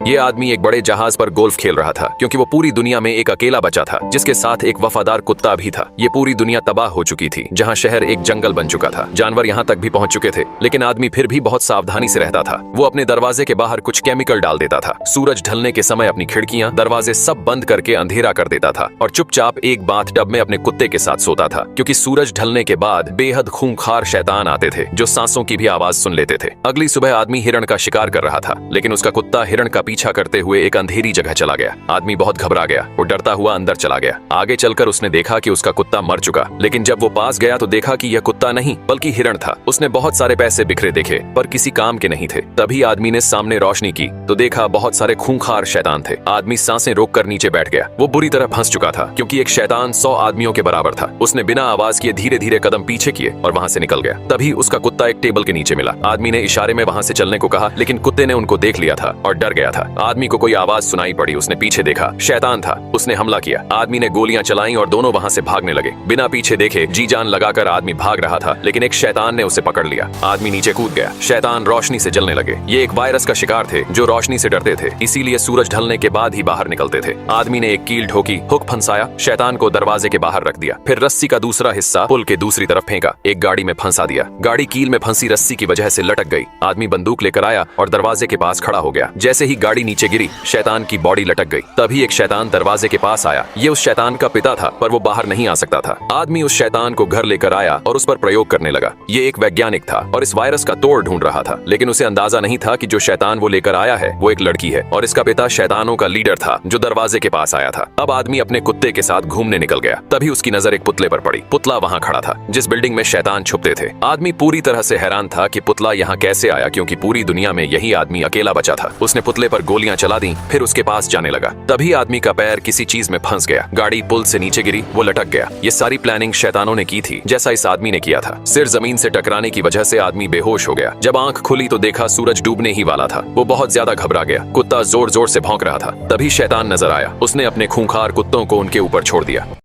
ये आदमी एक बड़े जहाज पर गोल्फ खेल रहा था क्योंकि वो पूरी दुनिया में एक अकेला बचा था जिसके साथ एक वफादार कुत्ता भी था। ये पूरी दुनिया तबाह हो चुकी थी, जहाँ शहर एक जंगल बन चुका था। जानवर यहाँ तक भी पहुंच चुके थे, लेकिन आदमी फिर भी बहुत सावधानी से रहता था। वो अपने दरवाजे के बाहर कुछ केमिकल डाल देता था। सूरज ढलने के समय अपनी खिड़कियां, दरवाजे सब बंद करके अंधेरा कर देता था और चुपचाप एक बाथटब में अपने कुत्ते के साथ सोता था, क्योंकि सूरज ढलने के बाद बेहद खूंखार शैतान आते थे जो सांसों की भी आवाज सुन लेते थे। अगली सुबह आदमी हिरण का शिकार कर रहा था, लेकिन उसका कुत्ता हिरण का पीछा करते हुए एक अंधेरी जगह चला गया। आदमी बहुत घबरा गया। वो डरता हुआ अंदर चला गया। आगे चलकर उसने देखा कि उसका कुत्ता मर चुका, लेकिन जब वो पास गया तो देखा कि यह कुत्ता नहीं बल्कि हिरण था। उसने बहुत सारे पैसे बिखरे देखे पर किसी काम के नहीं थे। तभी आदमी ने सामने रोशनी की तो देखा बहुत सारे खूंखार शैतान थे। आदमी सांसें रोककर नीचे बैठ गया। वो बुरी तरह फंस चुका था क्योंकि एक शैतान 100 आदमियों के बराबर था। उसने बिना आवाज किए धीरे धीरे कदम पीछे किए और वहां से निकल गया। तभी उसका कुत्ता एक टेबल के नीचे मिला। आदमी ने इशारे में वहां से चलने को कहा, लेकिन कुत्ते ने उनको देख लिया था और डर गया था। आदमी को कोई आवाज सुनाई पड़ी। उसने पीछे देखा, शैतान था। उसने हमला किया। आदमी ने गोलियां चलाई और दोनों वहां से भागने लगे। बिना पीछे देखे जी जान लगाकर आदमी भाग रहा था, लेकिन एक शैतान ने उसे पकड़ लिया। आदमी नीचे कूद गया। शैतान रोशनी से जलने लगे। ये एक वायरस का शिकार थे जो रोशनी से डरते थे, इसीलिए सूरज ढलने के बाद ही बाहर निकलते थे। आदमी ने एक कील ठोकी, हुक फंसाया, शैतान को दरवाजे के बाहर रख दिया। फिर रस्सी का दूसरा हिस्सा पुल के दूसरी तरफ फेंका, एक गाड़ी में फंसा दिया। गाड़ी कील में फंसी रस्सी की वजह से लटक गई। आदमी बंदूक लेकर आया और दरवाजे के पास खड़ा हो गया। जैसे ही गाड़ी नीचे गिरी, शैतान की बॉडी लटक गई। तभी एक शैतान दरवाजे के पास आया। ये उस शैतान का पिता था, पर वो बाहर नहीं आ सकता था। आदमी उस शैतान को घर लेकर आया और उस पर प्रयोग करने लगा। ये एक वैज्ञानिक था और इस वायरस का तोड़ ढूंढ रहा था, लेकिन उसे अंदाजा नहीं था कि जो शैतान वो लेकर आया है वो एक लड़की है और इसका पिता शैतानों का लीडर था जो दरवाजे के पास आया था। अब आदमी अपने कुत्ते के साथ घूमने निकल गया। तभी उसकी नजर एक पुतले पर पड़ी। पुतला वहां खड़ा था जिस बिल्डिंग में शैतान छुपते थे। आदमी पूरी तरह से हैरान था कि पुतला यहाँ कैसे आया, क्योंकि पूरी दुनिया में यही आदमी अकेला बचा था। उसने पुतले पर गोलियां चला दी, फिर उसके पास जाने लगा। तभी आदमी का पैर किसी चीज में फंस गया। गाड़ी पुल से नीचे गिरी, वो लटक गया। ये सारी प्लानिंग शैतानों ने की थी, जैसा इस आदमी ने किया था। सिर जमीन से टकराने की वजह से आदमी बेहोश हो गया। जब आंख खुली तो देखा सूरज डूबने ही वाला था। वो बहुत ज्यादा घबरा गया। कुत्ता जोर जोर से भौंक रहा था। तभी शैतान नजर आया। उसने अपने खूंखार कुत्तों को उनके ऊपर छोड़ दिया।